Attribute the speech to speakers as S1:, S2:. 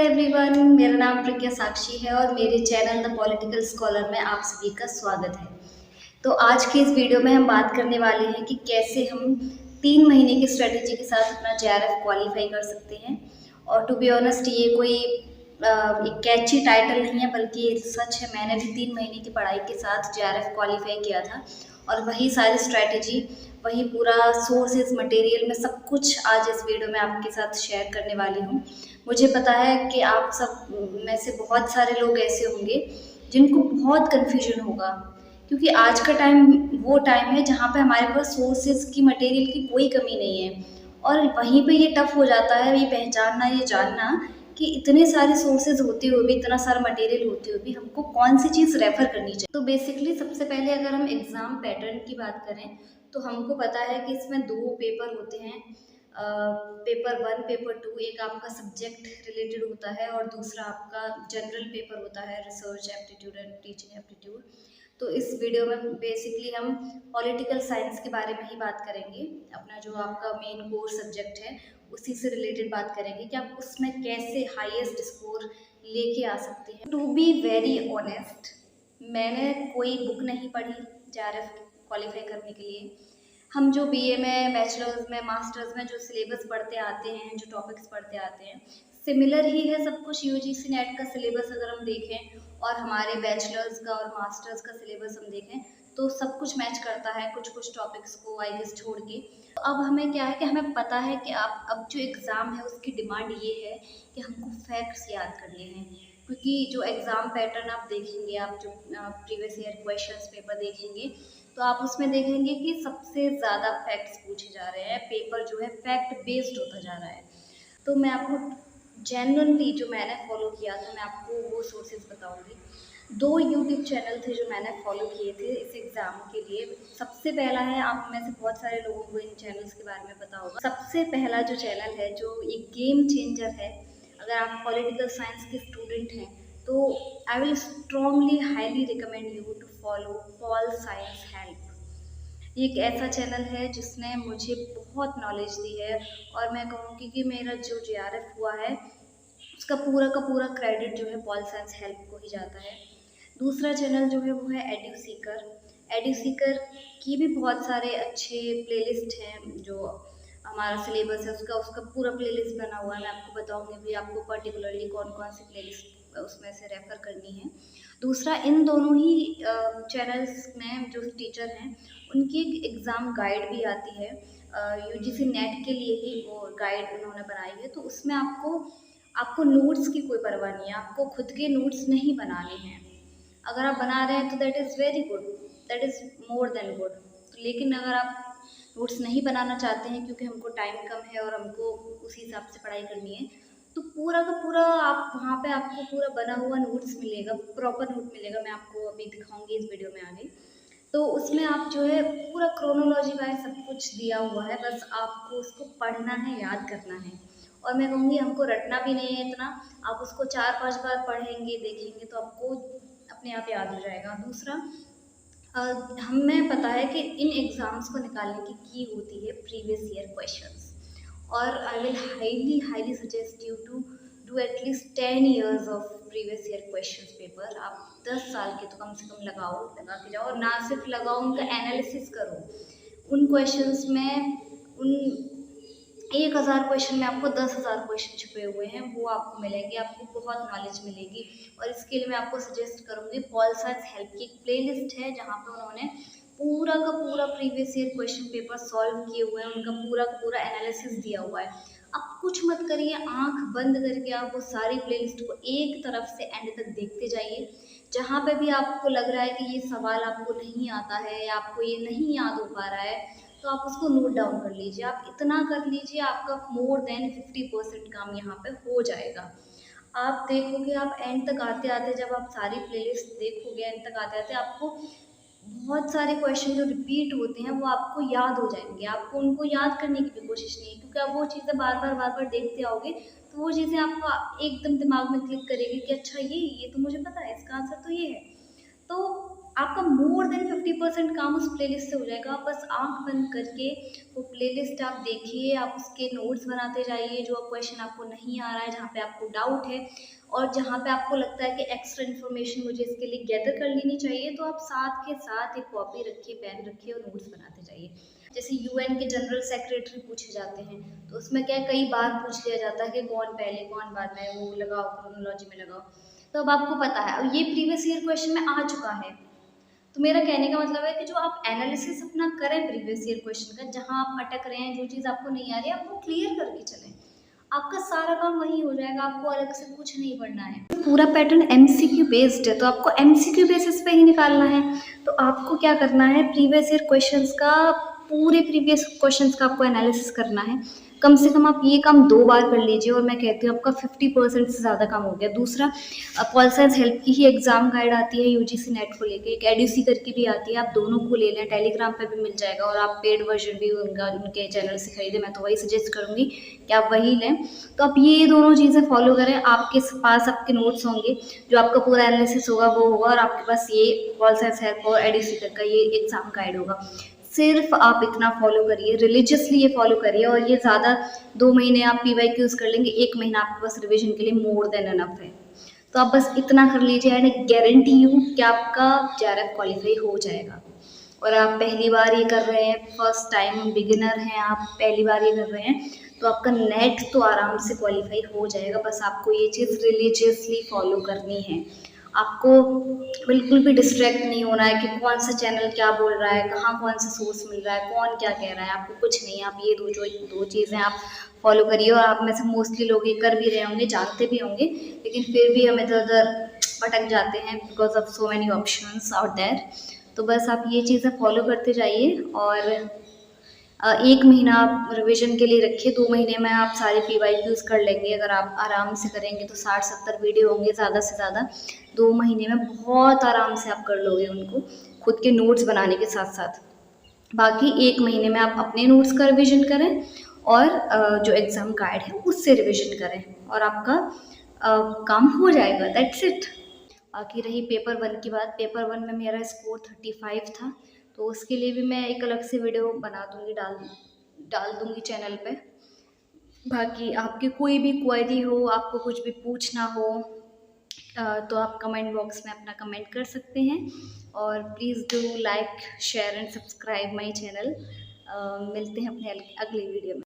S1: Everyone, मेरा नाम प्रज्ञा साक्षी है और मेरे चैनल द पॉलिटिकल स्कॉलर में आप सभी का स्वागत है। तो आज की इस वीडियो में हम बात करने वाले हैं कि कैसे हम 3 महीने की स्ट्रेटेजी के साथ अपना जेआरएफ क्वालिफाई कर सकते हैं। और टू बी ऑनेस्ट ये कोई एक कैची टाइटल नहीं है, बल्कि ये सच है। मैंने भी 3 महीने की पढ़ाई के साथ जेआरएफ क्वालिफाई किया था और वही सारी स्ट्रेटेजी, वही पूरा सोर्सेज, मटेरियल में सब कुछ आज इस वीडियो में आपके साथ शेयर करने वाली हूँ। मुझे पता है कि आप सब में से बहुत सारे लोग ऐसे होंगे जिनको बहुत कन्फ्यूजन होगा, क्योंकि आज का टाइम वो टाइम है जहाँ पे हमारे पास सोर्सेज की, मटेरियल की कोई कमी नहीं है। और वहीं पे ये टफ हो जाता है ये पहचानना, ये जानना कि इतने सारे सोर्सेज होते हुए भी, इतना सारा मटेरियल होते हुए भी हमको कौन सी चीज़ रेफर करनी चाहिए। तो बेसिकली सबसे पहले अगर हम एग्ज़ाम पैटर्न की बात करें तो हमको पता है कि इसमें 2 पेपर होते हैं। पेपर 1, पेपर 2 एक आपका सब्जेक्ट रिलेटेड होता है और दूसरा आपका जनरल पेपर होता है, research aptitude and teaching aptitude. तो इस वीडियो में बेसिकली हम पॉलिटिकल साइंस के बारे में ही बात करेंगे। अपना जो आपका मेन कोर सब्जेक्ट है उसी से रिलेटेड बात करेंगे कि आप उसमें कैसे हाईएस्ट स्कोर लेके आ सकते हैं। टू बी वेरी ऑनेस्ट, मैंने कोई बुक नहीं पढ़ी जेआरएफ क्वालिफाई करने के लिए। हम जो बीए में, बैचलर्स में, मास्टर्स में जो सिलेबस पढ़ते आते हैं, जो टॉपिक्स पढ़ते आते हैं, सिमिलर ही है सब कुछ। यूजीसी नेट का सिलेबस अगर हम देखें और हमारे बैचलर्स का और मास्टर्स का सिलेबस हम देखें तो सब कुछ मैच करता है, कुछ कुछ टॉपिक्स को आई गेस छोड़ के। तो अब हमें क्या है कि हमें पता है कि आप अब जो एग्ज़ाम है उसकी डिमांड ये है कि हमको फैक्ट्स याद करने हैं। क्योंकि जो एग्ज़ाम पैटर्न आप देखेंगे, आप जो प्रीवियस ईयर क्वेश्चंस पेपर देखेंगे तो आप उसमें देखेंगे कि सबसे ज़्यादा फैक्ट्स पूछे जा रहे हैं। पेपर जो है फैक्ट बेस्ड होता जा रहा है। तो मैं आपको जेन्युइनली जो मैंने फॉलो किया था, मैं आपको वो सोर्सेज बताऊंगी। 2 यूट्यूब चैनल थे जो मैंने फॉलो किए थे इस एग्ज़ाम के लिए। सबसे पहला है, आप में से बहुत सारे लोगों को इन चैनल्स के बारे में पता होगा। सबसे पहला जो चैनल है, जो एक गेम चेंजर है, अगर आप पॉलिटिकल साइंस के स्टूडेंट हैं तो I will strongly highly recommend you to follow Paul science help. ये एक ऐसा चैनल है जिसने मुझे बहुत नॉलेज दी है और मैं कहूँगी कि मेरा जो जेआरएफ हुआ है उसका पूरा का पूरा क्रेडिट जो है पॉल साइंस हेल्प को ही जाता है। दूसरा चैनल जो है वो है एड्यूसीकर। एड्यूसीकर की भी बहुत सारे अच्छे प्लेलिस्ट हैं। जो हमारा सिलेबस है उसका उसका पूरा प्लेलिस्ट बना हुआ है। मैं आपको बताऊंगी भी आपको पर्टिकुलरली कौन कौन सी प्लेलिस्ट उसमें से रेफ़र करनी है। दूसरा, इन दोनों ही चैनल्स में जो टीचर हैं उनकी एक एग्ज़ाम गाइड भी आती है। यूजीसी नेट के लिए ही वो गाइड उन्होंने बनाई है। तो उसमें आपको आपको नोट्स की कोई परवाह नहीं है, आपको खुद के नोट्स नहीं बनाने हैं। अगर आप बना रहे हैं तो that is very good, that is more than good. लेकिन अगर आप नोट्स नहीं बनाना चाहते हैं क्योंकि हमको टाइम कम है और हमको उसी हिसाब से पढ़ाई करनी है, तो पूरा का पूरा आप वहाँ पे आपको पूरा बना हुआ नोट्स मिलेगा, प्रॉपर नोट मिलेगा। मैं आपको अभी दिखाऊंगी इस वीडियो में आगे। तो उसमें आप जो है पूरा क्रोनोलॉजी वाइज सब कुछ दिया हुआ है, बस आपको उसको पढ़ना है, याद करना है। और मैं कहूँगी हमको रटना भी नहीं है इतना। आप उसको 4-5 बार पढ़ेंगे, देखेंगे तो आपको अपने आप याद हो जाएगा। दूसरा, हमें पता है कि इन एग्ज़ाम्स को निकालने की होती है प्रीवियस ईयर क्वेश्चंस। और I will highly highly suggest you to do at least 10 years of previous year questions paper. आप 10 साल के तो कम से कम लगा के जाओ, और ना सिर्फ लगाओ, उनका एनालिसिस करो। उन क्वेश्चंस में, उन 1000 क्वेश्चन में आपको 10,000 क्वेश्चन छुपे हुए हैं, वो आपको मिलेंगे, आपको बहुत नॉलेज मिलेगी। और इसके लिए मैं आपको सजेस्ट करूँगी, पॉल साइंस हेल्प की एक प्लेलिस्ट है जहाँ पे उन्होंने पूरा का पूरा previous year question paper solve किए हुए हैं, उनका पूरा का पूरा एनालिसिस दिया हुआ है। आप कुछ मत करिए, आंख बंद करके आप वो सारी प्लेलिस्ट को एक तरफ से एंड तक देखते जाइए। जहाँ पे भी आपको लग रहा है कि ये सवाल आपको नहीं आता है या आपको ये नहीं याद हो पा रहा है, तो आप उसको नोट डाउन कर लीजिए। आप इतना कर लीजिए, आपका मोर देन 50% काम यहाँ पे हो जाएगा। आप देखोगे, आप एंड तक आते आते, जब आप सारी प्लेलिस्ट देखोगे, एंड तक आते आते आपको बहुत सारे क्वेश्चन जो रिपीट होते हैं वो आपको याद हो जाएंगे। आपको उनको याद करने की भी कोशिश नहीं है, क्योंकि आप वो चीज़ें बार बार देखते आओगे तो वो चीज़ें आपको एकदम दिमाग में क्लिक करेगी कि अच्छा ये तो मुझे पता है, इसका आंसर तो ये है। तो आपका मोर देन 50% काम उस प्लेलिस्ट से हो जाएगा। आप बस आँख बंद करके वो प्लेलिस्ट आप देखिए, आप उसके नोट्स बनाते जाइए, जो क्वेश्चन आपको नहीं आ रहा है, जहाँ पे आपको डाउट है और जहाँ पे आपको लगता है कि एक्स्ट्रा इन्फॉर्मेशन मुझे इसके लिए गैदर कर लेनी चाहिए, तो आप साथ के साथ एक कॉपी रखिए, पेन रखिए और नोट्स बनाते जाइए। जैसे यूएन के जनरल सेक्रेटरी पूछे जाते हैं, तो उसमें क्या है, कई बार पूछ लिया जाता है कि कौन पहले कौन बाद में, वो लगाओ, क्रोनोलॉजी में लगाओ। तो अब आपको पता है, और ये प्रीवियस ईयर क्वेश्चन में आ चुका है। तो मेरा कहने का मतलब है कि जो आप एनालिसिस अपना करें प्रीवियस ईयर क्वेश्चन का, जहाँ आप अटक रहे हैं, जो चीज़ आपको नहीं आ रही है, आप वो क्लियर करके चलें। आपका सारा काम वही हो जाएगा, आपको अलग से कुछ नहीं पढ़ना है। पूरा पैटर्न एमसीक्यू बेस्ड है, तो आपको एमसीक्यू बेसिस पे ही निकालना है। तो आपको क्या करना है, प्रीवियस ईयर क्वेश्चंस का, पूरे प्रीवियस क्वेश्चंस का आपको एनालिसिस करना है। कम से कम आप ये काम 2 बार कर लीजिए और मैं कहती हूँ आपका 50% से ज़्यादा काम हो गया। दूसरा, पॉल साइंस हेल्प की ही एग्जाम गाइड आती है यूजीसी नेट को लेके, एक एडयूसी करके भी आती है, आप दोनों को ले लें, टेलीग्राम पे भी मिल जाएगा और आप पेड वर्जन भी उनके चैनल से खरीदें, मैं तो वही सजेस्ट करूँगी कि आप वही लें। तो आप ये दोनों चीज़ें फॉलो करें, आपके पास आपके नोट्स होंगे, जो आपका पूरा एनालिसिस होगा वो होगा, और आपके पास ये पॉल साइंस हेल्प और एडयूसी तक का ये एग्जाम गाइड होगा। सिर्फ आप इतना फॉलो करिए, रिलीजियसली ये फॉलो करिए, और ये ज़्यादा 2 महीने आप PYQs कर लेंगे, 1 महीना आपके पास रिविजन के लिए मोर देन एनफ है। तो आप बस इतना कर लीजिए एंड आई गारंटी यू कि आपका JRF क्वालिफाई हो जाएगा। और आप पहली बार ये कर रहे हैं, फर्स्ट टाइम बिगिनर हैं आप, पहली बार ये कर रहे हैं, तो आपका नेट तो आराम से क्वालिफाई हो जाएगा। बस आपको ये चीज़ रिलीजियसली फॉलो करनी है। आपको बिल्कुल भी डिस्ट्रैक्ट नहीं होना है कि कौन सा चैनल क्या बोल रहा है, कहाँ कौन सा सोर्स मिल रहा है, कौन क्या कह रहा है, आपको कुछ नहीं है। आप ये दो चीज़ें आप फॉलो करिए, और आप में से मोस्टली लोग ये कर भी रहे होंगे, जानते भी होंगे, लेकिन फिर भी हम इधर उधर भटक जाते हैं because of so many options out there. तो बस आप ये चीज़ें फॉलो करते जाइए, और 1 महीना आप रिवीजन के लिए रखिए, 2 महीने में आप सारे PYQs कर लेंगे। अगर आप आराम से करेंगे तो 60-70 वीडियो होंगे ज़्यादा से ज़्यादा, 2 महीने में बहुत आराम से आप कर लोगे उनको, खुद के नोट्स बनाने के साथ साथ। बाकी 1 महीने में आप अपने नोट्स का रिविजन करें, और जो एग्ज़ाम गाइड है उससे रिविजन करें, और आपका काम हो जाएगा, दैट्स इट। बाकी रही पेपर 1 की बात, पेपर 1 में मेरा स्कोर 35 था, तो उसके लिए भी मैं एक अलग से वीडियो बना दूँगी, डाल दूँगी चैनल पे। बाकी आपकी कोई भी क्वेरी हो, आपको कुछ भी पूछना हो, तो आप कमेंट बॉक्स में अपना कमेंट कर सकते हैं, और please do like, share and subscribe my channel. मिलते हैं अपने अगली वीडियो में।